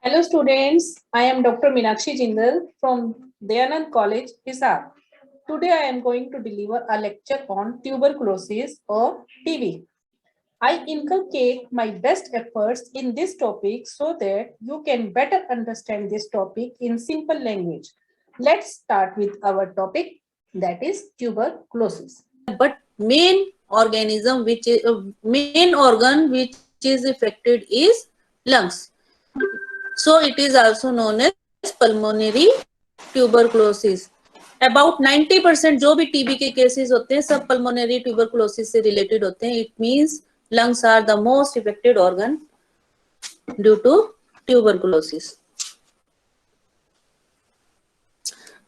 Hello students, I am Dr. Meenakshi Jindal from Dayanand College, Hisar. Today I am going to deliver a lecture on tuberculosis or TB. I inculcate my best efforts in this topic so that you can better understand this topic in simple language. Let's start with our topic, that is tuberculosis. But main organ which is affected is lungs. So it is also known as pulmonary tuberculosis. About 90% जो भी TB के cases होते हैं सब pulmonary tuberculosis से related होते हैं. It means lungs are the most affected organ due to tuberculosis.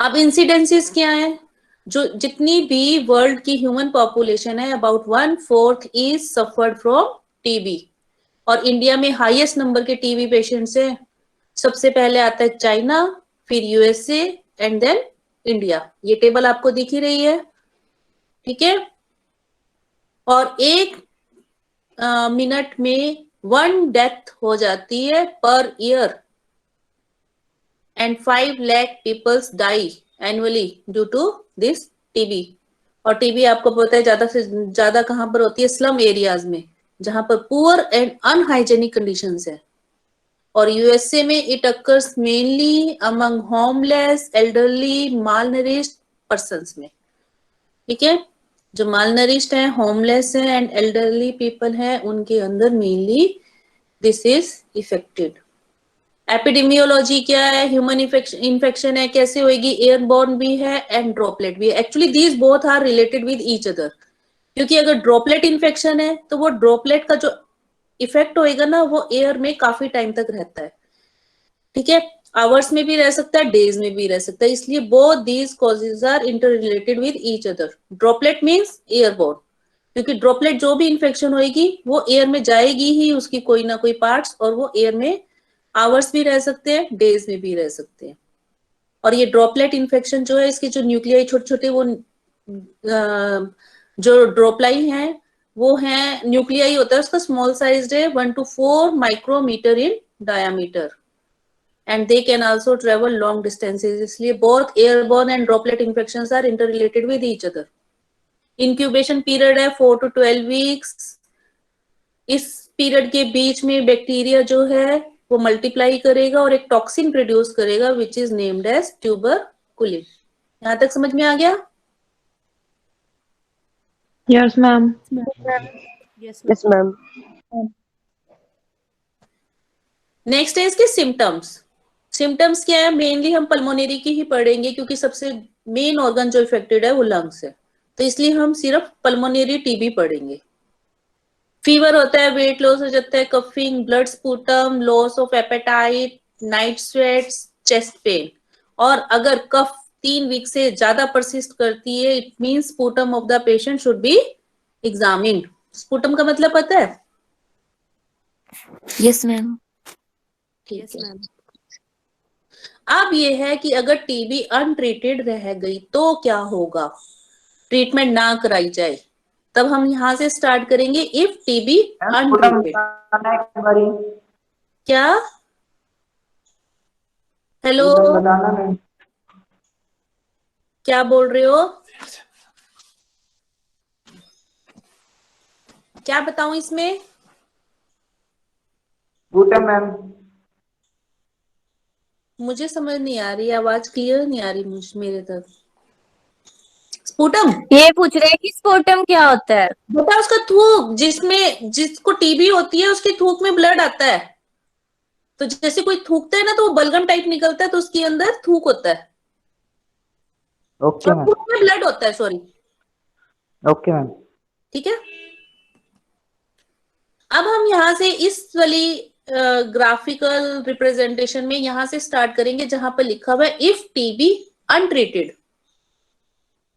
अब इंसिडेंसेस क्या है? जो जितनी भी वर्ल्ड की ह्यूमन पॉपुलेशन है about 1/4 is suffered from TB. और इंडिया में हाईएस्ट नंबर के टीबी पेशेंट्स है. सबसे पहले आता है चाइना, फिर यूएसए एंड देन इंडिया. ये टेबल आपको दिख ही रही है, ठीक है. और एक मिनट में 1 डेथ हो जाती है पर year end 5 lakh peoples die annually due to this TB. और टीबी आपको पता है ज्यादा से ज्यादा कहां पर होती है? स्लम एरियाज में, जहां पर पुअर एंड अनहाइजेनिक कंडीशंस है. और यूएसए में it occurs mainly among homeless, elderly, malnourished persons में. ठीक है, जो मालनरिश्ड है, होमलेस है एंड एल्डरली पीपल है, उनके अंदर mainly this is affected. Epidemiology क्या है? ह्यूमन इन्फेक्शन है. कैसे होगी? एयरबॉर्न भी है एंड ड्रॉपलेट भी है. Actually these both are related with each other. क्योंकि अगर ड्रॉपलेट इन्फेक्शन है तो वो ड्रॉपलेट का जो इफेक्ट होएगा ना वो एयर में काफी टाइम तक रहता है. ठीक है, आवर्स में भी रह सकता है, डेज में भी रह सकता है. इसलिए both these causes are inter related with each other. Droplet means airborne, क्योंकि ड्रॉपलेट जो भी इन्फेक्शन होगी वो एयर में जाएगी ही, उसकी कोई ना कोई पार्ट्स, और वो एयर में आवर्स भी रह सकते हैं, डेज में भी रह सकते हैं. और ये ड्रॉपलेट इन्फेक्शन जो है, इसके जो न्यूक्लियाई छोटे छोटे वो जो ड्रॉपलाई हैं वो है, न्यूक्लियाई होता है उसका स्मॉल साइज है 1 to 4 micrometre in diameter and they can also travel long distances. इसलिए both airborne and droplet infections are inter related with each other. Incubation period है 4 to 12 वीक्स. इस पीरियड के बीच में बैक्टीरिया जो है वो मल्टीप्लाई करेगा और एक टॉक्सिन प्रोड्यूस करेगा which is named as tuberculin. यहां तक समझ में आ गया? Yes, ma'am. Yes, ma'am. Next है इसके सिम्टम्स. सिम्टम्स क्या है? मेनली हम पल्मोनरी की ही पढ़ेंगे क्योंकि सबसे मेन ऑर्गन जो इफेक्टेड है वो लंग्स है, तो इसलिए हम सिर्फ पल्मोनरी टीबी पढ़ेंगे. फीवर होता है, वेट लॉस हो जाता है, coughing, blood sputum, loss of appetite, night sweats, chest pain. और अगर कफ 3 वीक से ज्यादा परसिस्ट करती है, it means sputum of the patient should be examined. Sputum का मतलब पता है? Yes, ma'am. ठीक है. अब ये है कि अगर टीबी अनट्रीटेड रह गई तो क्या होगा? ट्रीटमेंट ना कराई जाए तब हम यहां से स्टार्ट करेंगे. इफ टीबी अनट्रीटेड, क्या? हेलो, क्या बोल रहे हो? क्या बताऊं इसमें? मैम मुझे समझ नहीं आ रही, आवाज क्लियर नहीं आ रही मुझे, मेरे तक. स्पूटम ये पूछ रहे हैं कि स्पोटम क्या होता है? बेटा उसका थूक, जिसमें जिसको टीबी होती है उसके थूक में ब्लड आता है. तो जैसे कोई थूकता है ना तो वो बलगम टाइप निकलता है, तो उसके अंदर थूक होता है. Okay ma'am. थूक में ब्लड होता है, सॉरी. Okay ma'am. ठीक है. अब हम यहां से इस वाली ग्राफिकल रिप्रेजेंटेशन में यहां से स्टार्ट करेंगे जहां पर लिखा हुआ है इफ टीबी अनट्रीटेड.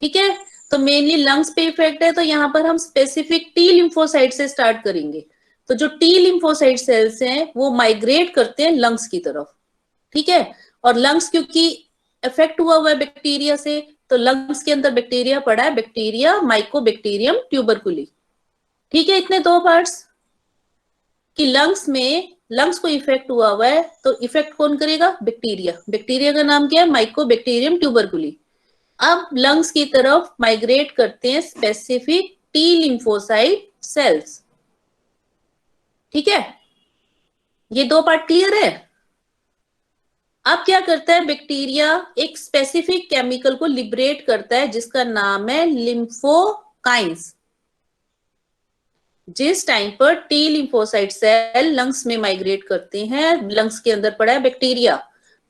ठीक है, तो मेनली लंग्स पे इफेक्ट है, तो यहाँ पर हम स्पेसिफिक टी लिम्फोसाइट से स्टार्ट करेंगे. तो जो टी लिम्फोसाइट सेल्स हैं वो माइग्रेट करते हैं लंग्स की तरफ. ठीक है, और लंग्स क्योंकि इफेक्ट हुआ है बैक्टीरिया से, तो लंग्स के अंदर बैक्टीरिया पड़ा है, बैक्टीरिया माइकोबैक्टीरियम ट्यूबरकुली. ठीक है, इतने 2 पार्ट्स कि लंग्स में लंग्स को इफेक्ट हुआ है तो इफेक्ट कौन करेगा? बैक्टीरिया। बैक्टीरिया का नाम क्या है? माइकोबैक्टीरियम ट्यूबरकुली। अब लंग्स की तरफ माइग्रेट करते हैं स्पेसिफिक टी लिम्फोसाइट सेल्स। ठीक है, ये दो पार्ट क्लियर है। अब क्या करता है बैक्टीरिया? एक स्पेसिफिक केमिकल को लिबरेट करता है जिसका नाम है लिम्फोकाइंस। जिस टाइम पर टी लिम्फोसाइट सेल लंग्स में माइग्रेट करते हैं, लंग्स के अंदर पड़ा है बैक्टीरिया,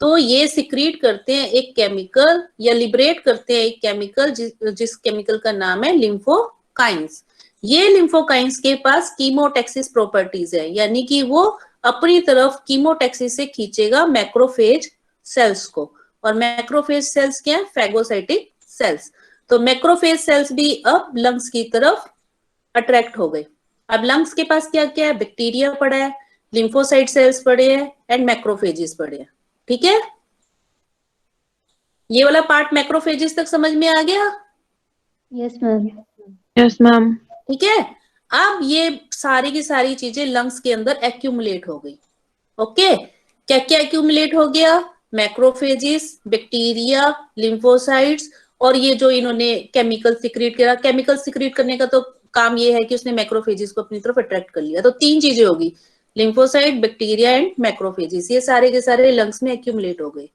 तो ये सिक्रीट करते हैं एक केमिकल या लिबरेट करते हैं एक केमिकल जिस केमिकल का नाम है लिम्फोकाइंस। ये लिम्फोकाइंस के पास कीमोटैक्सिस प्रॉपर्टीज है, यानी कि वो अपनी तरफ कीमोटैक्सिस से खींचेगा मैक्रोफेज सेल्स को। और मैक्रोफेज सेल्स क्या है? Phagocytic cells. तो मैक्रोफेज सेल्स भी अब लंग्स की तरफ अट्रैक्ट हो गए। अब लंग्स के पास क्या क्या है? बैक्टीरिया पड़ा है, लिम्फोसाइट सेल्स पड़े हैं एंड मैक्रोफेजेस पड़े हैं। ठीक है, ये वाला पार्ट मैक्रोफेजेस तक समझ में आ गया? Yes ma'am. Yes ma'am. ठीक है, अब ये सारी की सारी चीजें लंग्स के अंदर एक्यूमुलेट हो गई। ओके, क्या क्या एक्यूमुलेट हो गया? मैक्रोफेजेस, बैक्टीरिया, लिम्फोसाइट्स, और ये जो इन्होंने केमिकल सिक्रीट किया। केमिकल सिक्रीट करने का तो काम ये है कि उसने मैक्रोफेजेस को अपनी तरफ अट्रैक्ट कर लिया। तो तीन चीजें होगी, लिम्फोसाइट, बैक्टीरिया एंड मैक्रोफेजेस, ये सारे के सारे लंग्स में एक्यूमुलेट हो गए।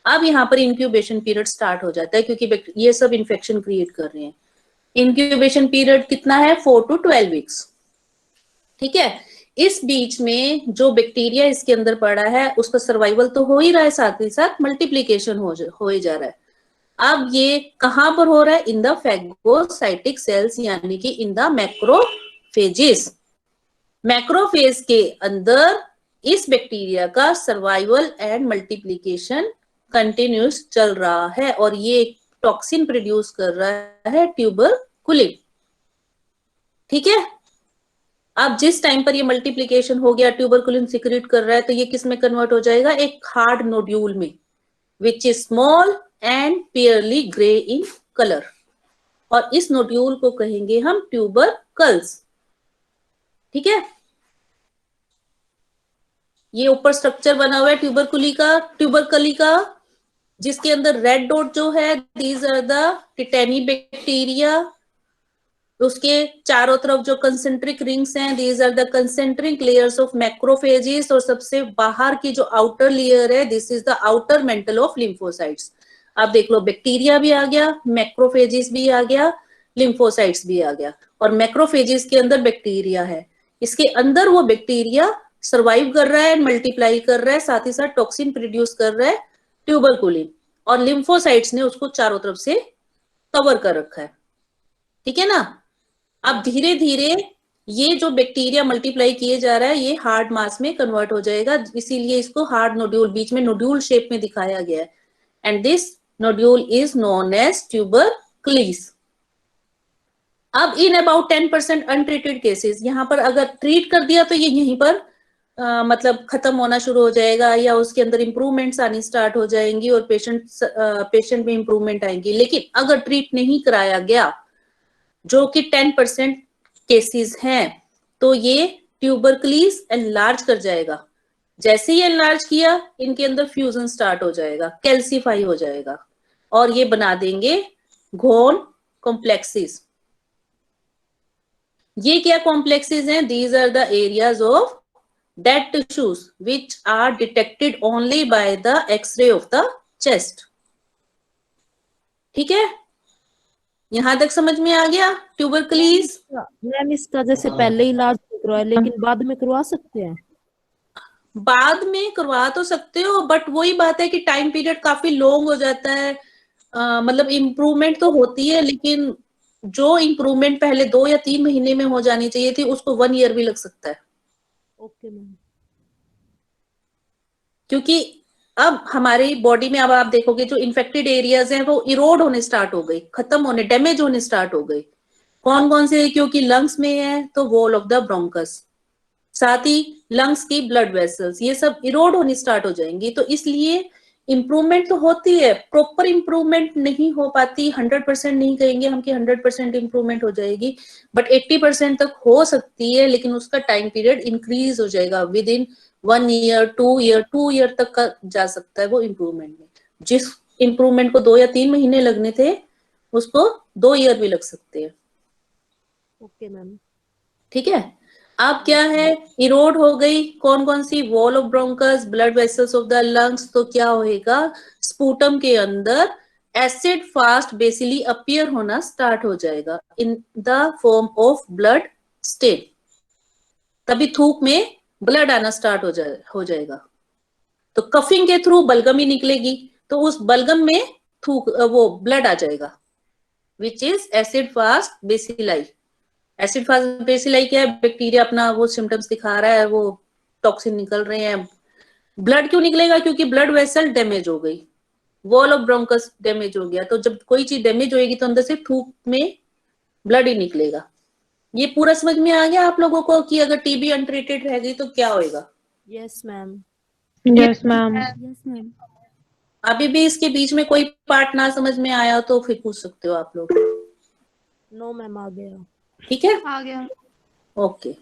अब यहाँ पर इंक्यूबेशन पीरियड स्टार्ट हो जाता है क्योंकि ये सब इन्फेक्शन क्रिएट कर रहे हैं। इंक्यूबेशन पीरियड कितना है? 4 to 12 वीक्स। ठीक है, इस बीच में जो बैक्टीरिया इसके अंदर पड़ा है उसका सर्वाइवल तो हो ही रहा है, साथ ही साथ मल्टीप्लीकेशन हो ही जा रहा है। अब ये कहां पर हो रहा है? इन द फैगोसाइटिक सेल्स, यानी कि इन द मैक्रोफेजेस। मैक्रोफेज के अंदर इस बैक्टीरिया का सर्वाइवल एंड मल्टीप्लीकेशन कंटिन्यूस चल रहा है और ये टॉक्सिन प्रोड्यूस कर रहा है ट्यूबरकुलिन। ठीक है, अब जिस टाइम पर ये मल्टीप्लीकेशन हो गया, ट्यूबरकुलिन सिक्रीट कर रहा है, तो ये किस में कन्वर्ट हो जाएगा? एक हार्ड नोड्यूल में, which is small and pearly grey in colour. और इस नोड्यूल को कहेंगे हम ट्यूबरकल्स। ठीक है, ये ऊपर स्ट्रक्चर बना हुआ है ट्यूबरकली का, जिसके अंदर रेड डॉट जो है, these are the tiny bacteria. उसके चारों तरफ जो कंसेंट्रिक रिंग्स हैं, these are the concentric layers of macrophages. और सबसे बाहर की जो आउटर लेयर है, this is the outer mantle of lymphocytes. अब देख लो, बैक्टीरिया भी आ गया, मैक्रोफेजेस भी आ गया, लिम्फोसाइट्स भी आ गया। और मैक्रोफेजेस के अंदर बैक्टीरिया है, इसके अंदर वो बैक्टीरिया सर्वाइव कर रहा है, मल्टीप्लाई कर रहा है, साथ ही साथ टॉक्सिन प्रोड्यूस कर रहा है ट्यूबरकुलिन, और लिम्फोसाइट्स ने उसको चारों तरफ से कवर कर रखा है। ठीक है ना। अब धीरे धीरे ये जो बैक्टीरिया मल्टीप्लाई किए जा रहा है, ये हार्ड मास में कन्वर्ट हो जाएगा, इसीलिए इसको हार्ड नोड्यूल, बीच में नोड्यूल शेप में दिखाया गया है। And this nodule is known as tubercles. अब इन अबाउट 10% अनट्रीटेड केसेस, यहाँ पर अगर ट्रीट कर दिया तो ये यहीं पर मतलब खत्म होना शुरू हो जाएगा, या उसके अंदर इंप्रूवमेंट्स आनी स्टार्ट हो जाएंगी और पेशेंट में इंप्रूवमेंट आएंगी। लेकिन अगर ट्रीट नहीं कराया गया, जो कि 10% केसेस हैं, तो ये ट्यूबरक्लीस एनलार्ज कर जाएगा। जैसे ही एनलार्ज किया, इनके अंदर फ्यूजन स्टार्ट हो जाएगा, कैल्सीफाई हो जाएगा, और ये बना देंगे घोन कॉम्प्लेक्सेस। ये क्या कॉम्प्लेक्सेस हैं? These are the areas of dead tissues which are detected only by the X-ray of the chest. ठीक है, यहां तक समझ में आ गया ट्यूबरकुलीस? मैम इसका जैसे पहले इलाज करवाया, लेकिन बाद में करवा सकते हैं? बाद में करवा तो सकते हो, बट वही बात है कि टाइम पीरियड काफी लॉन्ग हो जाता है। मतलब इम्प्रूवमेंट तो होती है, लेकिन जो इम्प्रूवमेंट पहले 2 या 3 महीने में हो जानी चाहिए थी, उसको 1 ईयर भी लग सकता है। Okay ma'am. क्योंकि अब हमारी बॉडी में, अब आप देखोगे जो इन्फेक्टेड एरियाज हैं वो इरोड होने स्टार्ट हो गई, खत्म होने, डैमेज होने स्टार्ट हो गई। कौन कौन से? क्योंकि लंग्स में है तो वॉल ऑफ द ब्रोंकस, साथ ही लंग्स की ब्लड वेसल्स, ये सब इरोड होनी स्टार्ट हो जाएंगी। तो इसलिए इंप्रूवमेंट तो होती है, प्रॉपर इंप्रूवमेंट नहीं हो पाती। 100% नहीं कहेंगे हम कि 100% इंप्रूवमेंट हो जाएगी, बट 80% तक हो सकती है, लेकिन उसका टाइम पीरियड इंक्रीज हो जाएगा। विद इन 1 ईयर 2 ईयर तक का जा सकता है वो इम्प्रूवमेंट में। जिस इम्प्रूवमेंट को 2 या 3 महीने लगने थे उसको 2 ईयर भी लग सकते हैं। Okay ma'am. ठीक है। अब क्या है, इरोड हो गई कौन कौन सी, wall of bronchus, blood vessels of the lungs, तो क्या होएगा, स्पूटम के अंदर एसिड फास्ट बेसिली अपीयर होना स्टार्ट हो जाएगा in the form of blood stain. तभी थूक में ब्लड आना स्टार्ट हो जाएगा। तो कफिंग के थ्रू बलगम ही निकलेगी, तो उस बलगम में थूक वो ब्लड आ जाएगा, which is acid fast bacilli. Acid fast bacilli क्या है, बैक्टीरिया अपना वो सिम्टम्स दिखा रहा है, वो टॉक्सिन निकल रहे हैं। ब्लड क्यों निकलेगा, क्योंकि ब्लड वेसल डैमेज हो गई, वॉल ऑफ ब्रोंकस डैमेज हो गया। तो जब कोई चीज डैमेज होगी तो अंदर से थूक में ब्लड ही निकलेगा। ये पूरा समझ में आ गया आप लोगों को कि अगर टीबी अनट्रीटेड रह गई तो क्या होएगा? Yes ma'am. Yes ma'am. Yes ma'am. अभी भी इसके बीच में कोई पार्ट ना समझ में आया तो फिर पूछ सकते हो आप लोग। नो मैम, आ गया। ठीक है, आ गया। ओके।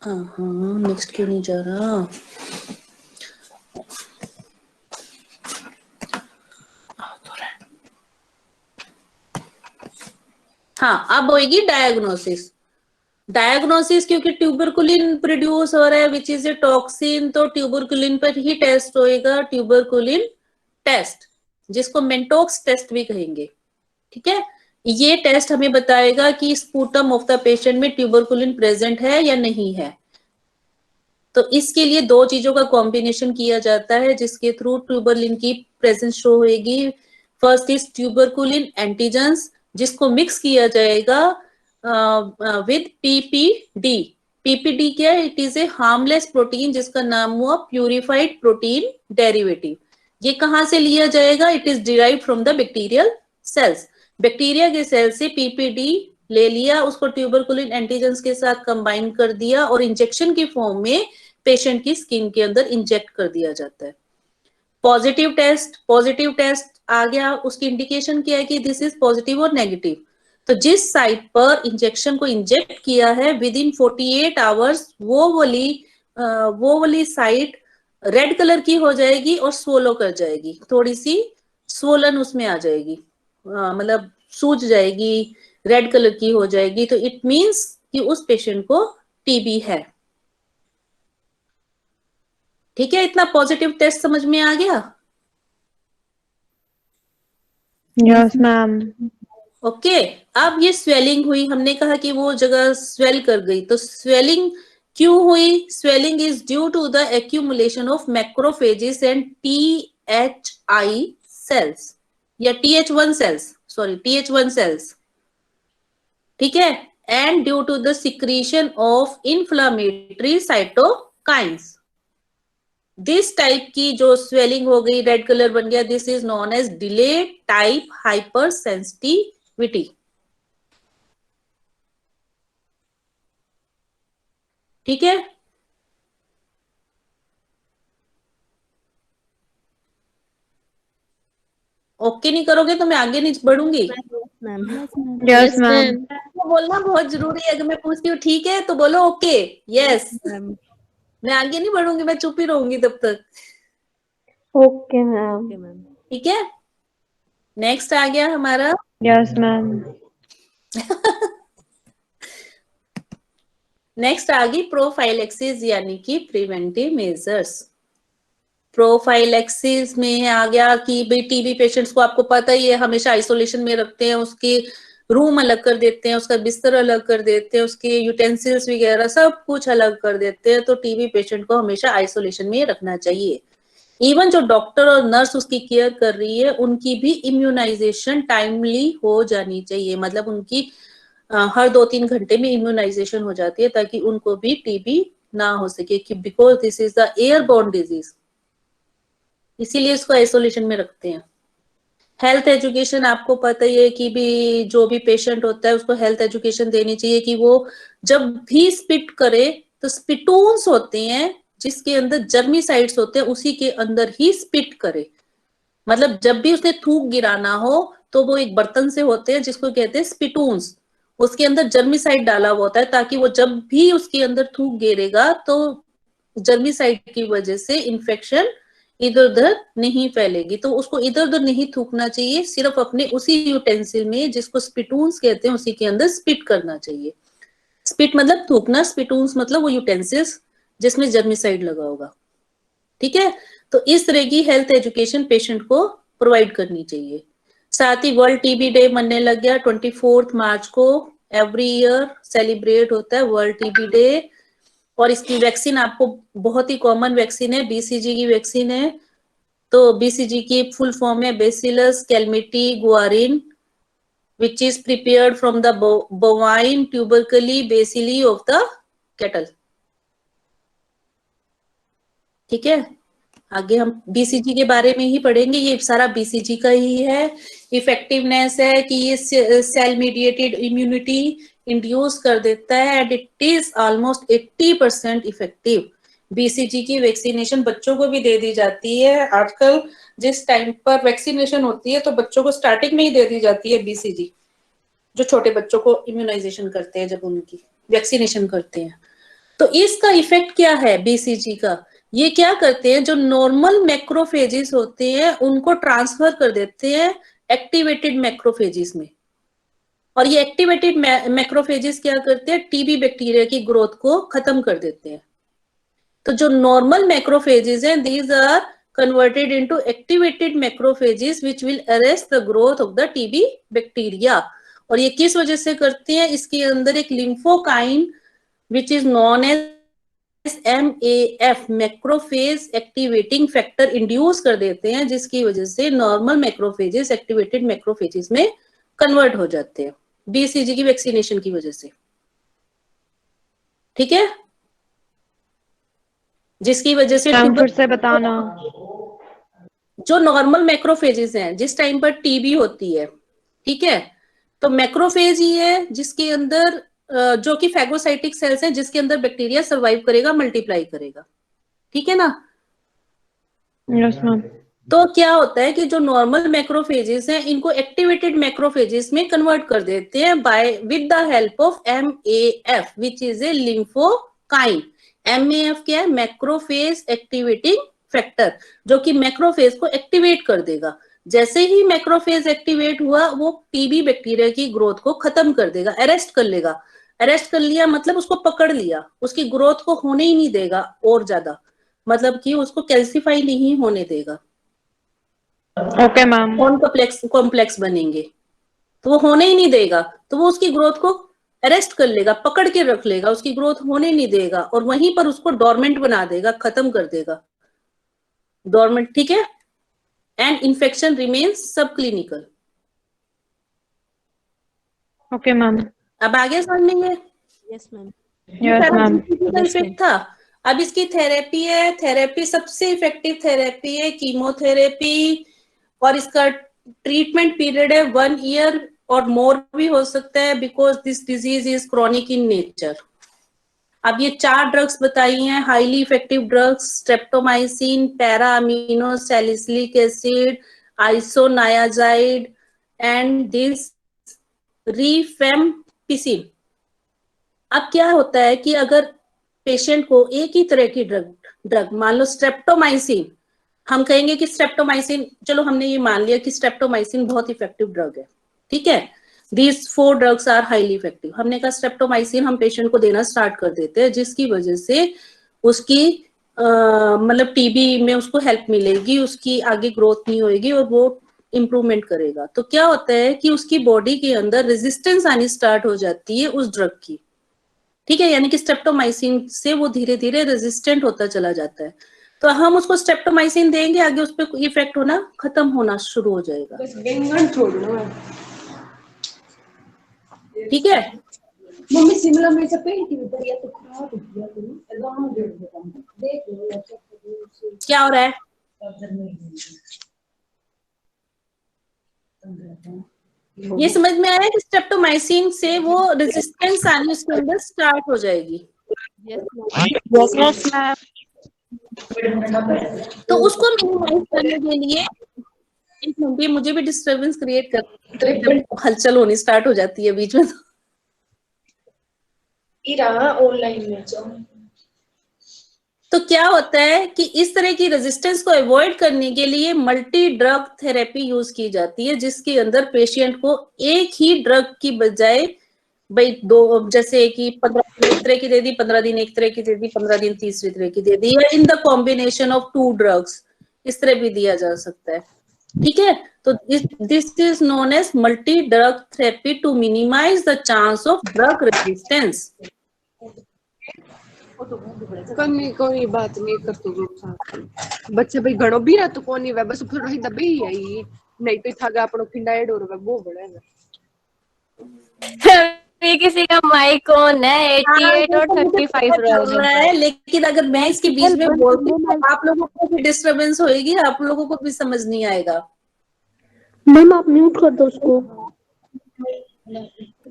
हाँ, नेक्स्ट क्यों नहीं जा रहा? हाँ, अब होगी डायग्नोसिस। डायग्नोसिस क्योंकि ट्यूबरकुलिन प्रोड्यूस हो रहा है विच इज ए टॉक्सिन, तो ट्यूबरकुलिन पर ही टेस्ट होएगा, ट्यूबरकुलिन टेस्ट, जिसको मेंटोक्स टेस्ट भी कहेंगे। ठीक है, ये टेस्ट हमें बताएगा कि स्पूटम ऑफ द पेशेंट में ट्यूबरकुलिन प्रेजेंट है या नहीं है। तो इसके लिए 2 चीजों का कॉम्बिनेशन किया जाता है जिसके थ्रू ट्यूबरकुलिन की प्रेजेंस शो होगी। फर्स्ट इज ट्यूबरकुलिन एंटीजेंस, जिसको मिक्स किया जाएगा विद पीपीडी। पीपीडी क्या है, it is a harmless protein जिसका नाम हुआ प्यूरिफाइड प्रोटीन डेरिवेटिव। ये कहां से लिया जाएगा, it is derived from the bacterial cells. Bacteria के सेल से पीपीडी ले लिया, उसको ट्यूबरकुलिन एंटीजेंस के साथ कंबाइन कर दिया और इंजेक्शन की फॉर्म में पेशेंट की स्किन के अंदर इंजेक्ट कर दिया जाता है। पॉजिटिव टेस्ट आ गया, उसकी इंडिकेशन क्या है कि दिस इज पॉजिटिव और नेगेटिव। तो जिस साइट पर इंजेक्शन को इंजेक्ट किया है विद इन 48 आवर्स वो वाली साइट रेड कलर की हो जाएगी और स्वोलो कर जाएगी, थोड़ी सी स्वोलन उसमें आ जाएगी, मतलब सूज जाएगी, रेड कलर की हो जाएगी। तो इट मींस कि उस पेशेंट को टीबी है। ठीक है, इतना पॉजिटिव टेस्ट समझ में आ गया? Yes ma'am. ओके। अब ये स्वेलिंग हुई, हमने कहा कि वो जगह स्वेल कर गई, तो स्वेलिंग क्यों हुई? Swelling is due to the accumulation of macrophages and THI cells या TH1 cells, sorry TH1 cells. ठीक है, and due to the secretion of inflammatory cytokines. This type की जो स्वेलिंग हो गई, रेड कलर बन गया, this is known as delay type hyper sensitivity. ठीक है, ओके नहीं करोगे तो मैं आगे नहीं बढ़ूंगी। मैम। Yes ma'am. तो बोलना बहुत जरूरी है, अगर मैं पूछती हूँ ठीक है तो बोलो ओके, यस। मैम। मैं आगे नहीं बढ़ूंगी, मैं चुप ही रहूंगी तब तक। Okay ma'am. Okay ma'am. ठीक है, नेक्स्ट आ गया हमारा, यस मैम। नेक्स्ट आ गई प्रोफाइलेक्सिस यानी कि प्रिवेंटिव मेजर्स। प्रोफाइलेक्सिस में आ गया कि भाई टीबी पेशेंट्स को आपको पता ही है हमेशा आइसोलेशन में रखते हैं, उसके रूम अलग कर देते हैं, उसका बिस्तर अलग कर देते हैं, उसके यूटेंसिल्स वगैरह सब कुछ अलग कर देते हैं। तो टीबी पेशेंट को हमेशा आइसोलेशन में रखना चाहिए। इवन जो डॉक्टर और नर्स उसकी केयर कर रही है उनकी भी इम्यूनाइजेशन टाइमली हो जानी चाहिए, मतलब उनकी हर 2-3 घंटे में इम्यूनाइजेशन हो जाती है ताकि उनको भी टीबी ना हो सके, कि because this is the airborne disease, इसीलिए इसको आइसोलेशन में रखते हैं। हेल्थ एजुकेशन आपको पता ही है कि भी जो भी पेशेंट होता है उसको हेल्थ एजुकेशन देनी चाहिए कि वो जब भी स्पिट करे तो स्पिटून्स होते हैं जिसके अंदर जर्मीसाइड्स होते हैं उसी के अंदर ही स्पिट करे। मतलब जब भी उसने थूक गिराना हो तो वो एक बर्तन से होते हैं जिसको कहते हैं स्पिटून्स, उसके अंदर जर्मिसाइड डाला हुआ होता है, ताकि वो जब भी उसके अंदर थूक गिरेगा तो जर्मिसाइड की वजह से इन्फेक्शन इधर उधर नहीं फैलेगी। तो उसको इधर उधर नहीं थूकना चाहिए, सिर्फ अपने उसी यूटेंसिल में, जिसको स्पिटून्स कहते हैं, उसी के अंदर स्पिट करना चाहिए। स्पिट मतलब थूकना, स्पिटून्स मतलब वो यूटेंसिल्स जिसमें जर्मिसाइड लगा होगा। ठीक है, तो इस तरह की हेल्थ एजुकेशन पेशेंट को प्रोवाइड करनी चाहिए। साथ ही वर्ल्ड टीबी डे मनने लग गया 24 मार्च को, एवरी ईयर सेलिब्रेट होता है वर्ल्ड टीबी डे। और इसकी वैक्सीन आपको बहुत ही कॉमन वैक्सीन है, बीसीजी की वैक्सीन है। तो बीसीजी की फुल फॉर्म है bacillus Calmette Guerin, which is prepared from the bovine tuberculi bacilli of the cattle। ठीक है, आगे हम बीसीजी के बारे में ही पढ़ेंगे, ये सारा बीसीजी का ही है। इफेक्टिवनेस है कि ये सेल मीडिएटेड इम्यूनिटी इंड्यूस कर देता है and it is almost 80% effective. BCG की वैक्सीनेशन बच्चों को भी दे दी जाती है आजकल। जिस टाइम पर वैक्सीनेशन होती है तो बच्चों को स्टार्टिंग में ही दे दी जाती है बीसीजी, जो छोटे बच्चों को इम्यूनाइजेशन करते हैं, जब उनकी वैक्सीनेशन करते हैं। तो इसका इफेक्ट क्या है बीसीजी का? ये क्या करते हैं, जो नॉर्मल मैक्रोफेजिस होते हैं उनको ट्रांसफर कर देते हैं एक्टिवेटेड मैक्रोफेजिस में। और ये एक्टिवेटेड मैक्रोफेजिस क्या करते हैं, टीबी बैक्टीरिया की ग्रोथ को खत्म कर देते हैं। तो जो नॉर्मल मैक्रोफेजिस हैं, these are converted into activated macrophages which will arrest the growth of the TB bacteria. और ये किस वजह से करते हैं, इसके अंदर एक लिम्फोकाइन which is known as MAF macrophage activating factor induce कर देते हैं, जिसकी वजह से नॉर्मल मैक्रोफेजेस एक्टिवेटेड मैक्रोफेजेस में कन्वर्ट हो जाते हैं बीसीजी की वैक्सीनेशन की वजह से। ठीक है, जिसकी वजह से फिर से बताना। जो नॉर्मल मैक्रोफेजेस हैं, जिस टाइम पर टीबी होती है, ठीक है, तो मैक्रोफेज ही है जिसके अंदर जो कि फैगोसाइटिक सेल्स हैं, जिसके अंदर बैक्टीरिया सर्वाइव करेगा, मल्टीप्लाई करेगा। ठीक है ना? Yes ma'am. तो क्या होता है कि जो नॉर्मल मैक्रोफेजेस हैं, इनको एक्टिवेटेड मैक्रोफेजेस में कन्वर्ट कर देते हैं by with the help of MAF which is a lymphokine. MAF क्या है? मैक्रोफेज एक्टिवेटिंग फैक्टर, जो कि मैक्रोफेज को एक्टिवेट कर देगा। जैसे ही मैक्रोफेज एक्टिवेट हुआ, वो टीबी बैक्टीरिया की ग्रोथ को खत्म कर देगा, अरेस्ट कर लेगा। अरेस्ट कर लिया मतलब उसको पकड़ लिया, उसकी ग्रोथ को होने ही नहीं देगा और ज्यादा, मतलब कि उसको कैल्सिफाई नहीं होने देगा। Okay ma'am. कॉम्प्लेक्स बनेंगे तो वो होने ही नहीं देगा, तो वो उसकी ग्रोथ को अरेस्ट कर लेगा, पकड़ के रख लेगा, उसकी ग्रोथ होने नहीं देगा और वहीं पर उसको डोरमेंट बना देगा, खत्म कर देगा डोरमेंट। ठीक है, एंड इन्फेक्शन रिमेन्स सब क्लिनिकल। Okay ma'am. अब आगे समझ लेंगे। Yes ma'am. Yes ma'am. Effect था। अब इसकी थेरेपी है, थेरेपी सबसे इफेक्टिव थेरेपी है कीमोथेरेपी, और इसका ट्रीटमेंट पीरियड है 1 ईयर और मोर भी हो सकता है, because this disease is chronic in nature. अब ये 4 ड्रग्स बताई हैं, highly effective drugs, streptomycin, para amino salicylic acid, isoniazid and this rifampicin. अब क्या होता है कि अगर पेशेंट को एक ही तरह की ड्रग मान लो स्ट्रेप्टोमाइसिन, हम कहेंगे कि स्ट्रेप्टोमाइसिन, चलो हमने ये मान लिया कि स्ट्रेप्टोमाइसिन बहुत इफेक्टिव ड्रग है, ठीक है, these 4 drugs are highly effective. हमने कहा स्ट्रेप्टोमाइसिन हम पेशेंट को देना स्टार्ट कर देते हैं, जिसकी वजह से उसकी मतलब टीबी में उसको हेल्प मिलेगी, उसकी आगे ग्रोथ नहीं होगी और वो इम्प्रूवमेंट करेगा। तो क्या होता है कि उसकी बॉडी के अंदर रेजिस्टेंस आनी स्टार्ट हो जाती है उस ड्रग की, ठीक है, यानी कि स्ट्रेप्टोमाइसिन से वो धीरे धीरे रेजिस्टेंट होता चला जाता है। तो हम उसको स्ट्रेप्टोमाइसिन देंगे, आगे उस पर इफेक्ट होना खत्म होना शुरू हो जाएगा। ठीक है, मम्मी शिमला मिर्च पेंट की तो खराब हो गया तुम दोनों देख लो क्या हो रहा है? ये समझ में आया कि स्ट्रेप्टोमाइसिन से वो रेजिस्टेंस आनी उसके अंदर स्टार्ट हो जाएगी। Yes ma'am. तो उसको मिनिमाइज करने के लिए एक मिनट, मुझे भी डिस्टरबेंस क्रिएट कर, हलचल होनी स्टार्ट हो जाती है बीच में। इरा ऑनलाइन में जाओ। तो क्या होता है कि इस तरह की रेजिस्टेंस को अवॉइड करने के लिए मल्टी ड्रग थेरेपी यूज की जाती है, जिसके अंदर पेशेंट को एक ही ड्रग की बजाय भाई दो, जैसे कि 15 दिन एक तरह की दे दी, 15 दिन एक तरह की दे दी, 15 दिन तीसरी तरह की दे दी, या in the combination of 2 drugs, इस तरह भी दिया जा सकता है। ठीक है, तो this is known as multi drug therapy to minimise the chance of drug resistance. कोनी कोई बात नहीं करते जो साथ बच्चे भाई घणो भी रहतो कोनी वे बस थोड़ा ही दबे ही आई नहीं तो थागा आपनो फिंडाएड और वे वो बड़े ये किसी का माइक ऑन है 88 और 35 रोल है, लेकिन अगर मैं इसके बीच में बोलती हूँ तो आप लोगों को भी डिस्टरबेंस होएगी, आप लोगों को भी समझ नहीं आएगा। मैम आप म्यूट कर दो उसको।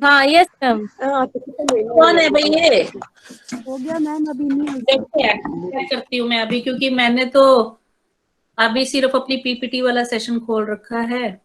हाँ यस मैम। कौन है भाई ये? हो गया मैम, अभी नहीं चेक करती हूँ मैं अभी, क्योंकि मैंने तो अभी सिर्फ अपनी पीपीटी वाला सेशन खोल रखा है।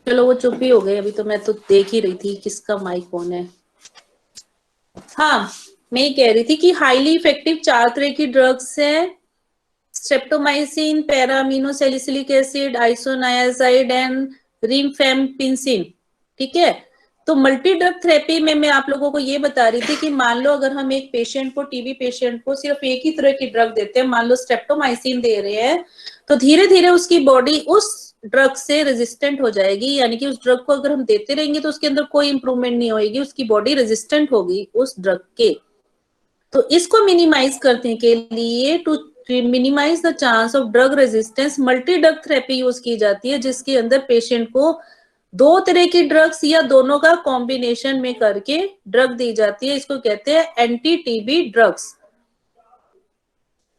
चलो वो चुप ही हो गए, अभी तो मैं तो देख ही रही थी किसका माइक ऑन है। हाँ, मैं ये कह रही थी कि हाईली इफेक्टिव 4 तरह की ड्रग्स है, streptomycin, para amino salicylic acid, isoniazid and rifampicin. ठीक है, तो मल्टी ड्रग थेरेपी में मैं आप लोगों को ये बता रही थी कि मान लो अगर हम एक पेशेंट को, टीबी पेशेंट को सिर्फ एक ही तरह की ड्रग देते हैं, मान लो स्ट्रेप्टोमाइसिन दे रहे हैं, तो धीरे धीरे उसकी बॉडी उस ड्रग से रेजिस्टेंट हो जाएगी, यानी कि उस ड्रग को अगर हम देते रहेंगे तो उसके अंदर कोई इंप्रूवमेंट नहीं होगी, उसकी बॉडी रेजिस्टेंट होगी उस ड्रग के। तो इसको मिनिमाइज करने के लिए, to minimise the chance of drug resistance, multi drug therapy use की जाती है, जिसके अंदर पेशेंट को 2 तरह की ड्रग्स या दोनों का कॉम्बिनेशन में करके ड्रग दी जाती है। इसको कहते हैं एंटी टीबी ड्रग्स।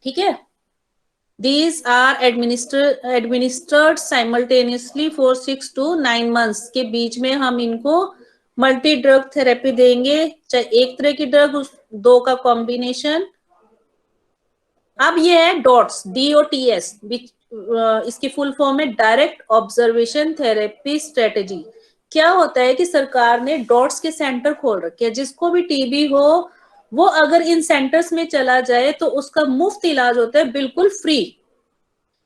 ठीक है, These are administered simultaneously for 6 to 9 months के बीच में हम इनको मल्टी ड्रग थेरेपी देंगे, चाहे एक तरह की ड्रग, उस 2 का कॉम्बिनेशन। अब ये है डॉट्स, DOTS, इसकी फुल फॉर्म है डायरेक्ट ऑब्जर्वेशन थेरेपी स्ट्रेटेजी। क्या होता है कि सरकार ने डॉट्स के सेंटर खोल रखे हैं, जिसको भी टीबी हो वो अगर इन सेंटर्स में चला जाए तो उसका मुफ्त इलाज होता है, बिल्कुल फ्री,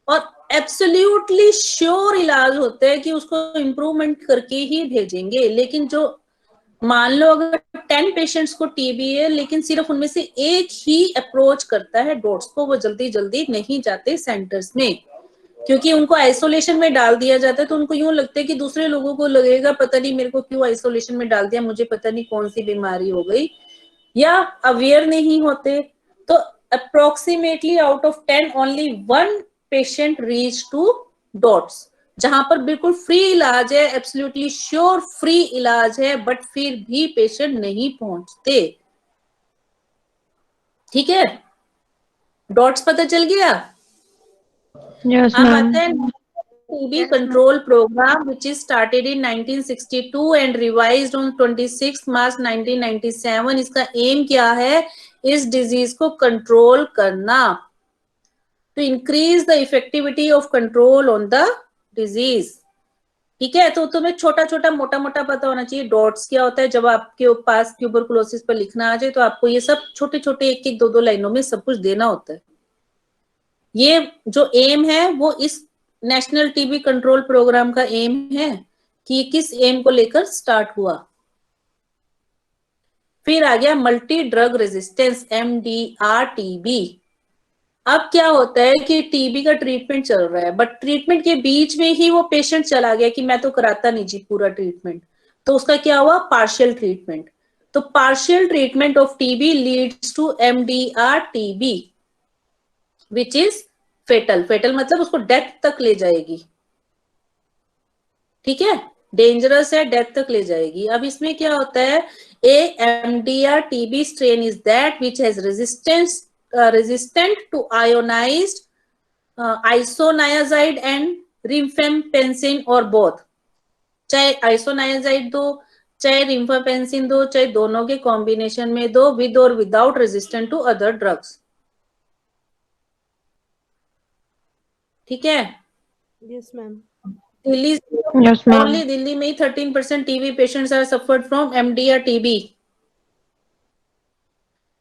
और एब्सोल्युटली श्योर इलाज होता है कि उसको इम्प्रूवमेंट करके ही भेजेंगे। लेकिन जो मान लो अगर 10 पेशेंट्स को टीबी है, लेकिन सिर्फ उनमें से एक ही अप्रोच करता है डॉट्स को, वो जल्दी जल्दी नहीं जाते सेंटर्स में, क्योंकि उनको आइसोलेशन में डाल दिया जाता है। तो उनको यूं लगता है कि दूसरे लोगों को लगेगा पता नहीं मेरे को क्यों आइसोलेशन में डाल दिया, मुझे पता नहीं कौन सी बीमारी हो गई, या अवेयर नहीं होते। तो approximately out of 10 only 1 patient reach to dots, जहां पर बिल्कुल फ्री इलाज है, एब्सोल्युटली श्योर फ्री इलाज है, बट फिर भी पेशेंट नहीं पहुंचते। ठीक है, डॉट्स पता चल गया। Yes, अब ma'am. आते हैं TB control program, which is started in 1962 and revised on 26 March 1997. इसका एम क्या है? इस डिजीज को कंट्रोल करना, to increase the effectivity of control on the disease. ठीक है, तो तुम्हें छोटा छोटा मोटा मोटा पता होना चाहिए डॉट्स क्या होता है। जब आपके पास ट्यूबरकुलोसिस पर लिखना आ जाए तो आपको ये सब छोटे छोटे 1-1, 2-2 लाइनों में सब कुछ देना होता है। ये जो एम है वो इस नेशनल टीबी कंट्रोल प्रोग्राम का एम है कि किस एम को लेकर स्टार्ट हुआ। फिर आ गया मल्टी ड्रग रेजिस्टेंस, MDR-TB। अब क्या होता है कि टीबी का ट्रीटमेंट चल रहा है, बट ट्रीटमेंट के बीच में ही वो पेशेंट चला गया कि मैं तो कराता नहीं जी पूरा ट्रीटमेंट, तो उसका क्या हुआ? Partial treatment. तो partial treatment of TB leads to MDR-TB which is fatal. Fatal मतलब उसको डेथ तक ले जाएगी। ठीक है, डेंजरस है, डेथ तक ले जाएगी। अब इसमें क्या होता है, A MDR TB strain is that which has resistant to ionized isoniazide and rifampicin or both. चाहे isoniazide दो, चाहे rifampicin दो, चाहे दोनों के कॉम्बिनेशन में दो, with or without resistant to other drugs. ठीक है? Yes, ma'am. Delhi Yes, ma'am. only Delhi में ही 13% TB patients are suffered from MDR TB.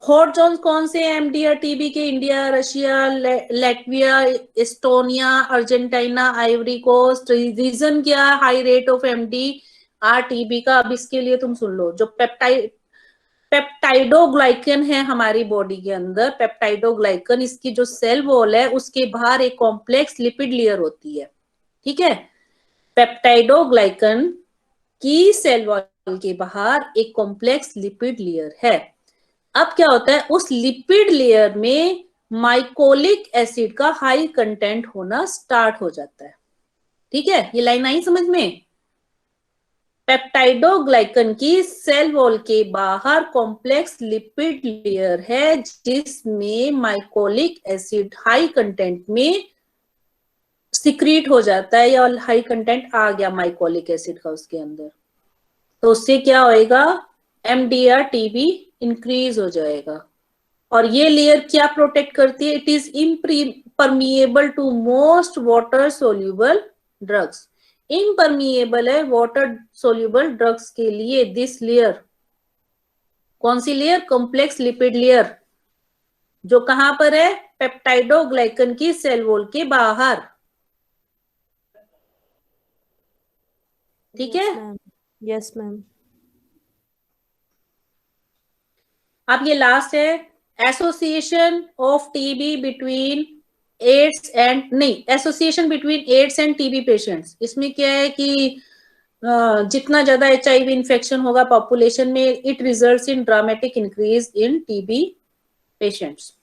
Hot zone कौन से MDR TB के? India, Russia, Latvia, Estonia, Argentina, Ivory Coast. Reason क्या? High rate of MDR TB का. अब इसके लिए तुम सुन लो, जो पेप्टाइडोग्लाइकन है हमारी बॉडी के अंदर, पेप्टाइडोग्लाइकन, इसकी जो सेल वॉल है उसके बाहर एक कॉम्प्लेक्स लिपिड लेयर होती है. ठीक है? पेप्टाइडोग्लाइकन की सेल वॉल के बाहर एक कॉम्प्लेक्स लिपिड लेयर है. अब क्या होता है, उस लिपिड लेयर में माइकोलिक एसिड का हाई कंटेंट होना स्टार्ट हो जाता है. ठीक है? ये लाइन आई समझ में? पेप्टाइडोग्लाइकन की सेल वॉल के बाहर कॉम्प्लेक्स लिपिड लेयर है जिसमें माइकोलिक एसिड हाई कंटेंट में सिक्रीट हो जाता है, या हाई कंटेंट आ गया माइकोलिक एसिड का उसके अंदर, तो उससे क्या होएगा? MDR TB इंक्रीज हो जाएगा. और ये लेयर क्या प्रोटेक्ट करती है? It is impermeable to most water soluble drugs. Impermeable है वाटर सोल्यूबल ड्रग्स के लिए दिस लेयर. कौन सी लेयर? कॉम्प्लेक्स लिपिड लेयर, जो कहां पर है? पेप्टाइडोग्लाइकन की सेल वॉल के बाहर. ठीक है? Yes, ma'am. अब ये लास्ट है, association of TB between AIDS and, नहीं, association between AIDS and TB patients. इसमें क्या है कि जितना ज्यादा HIV इन्फेक्शन होगा पॉपुलेशन में, it results in dramatic increase in TB patients.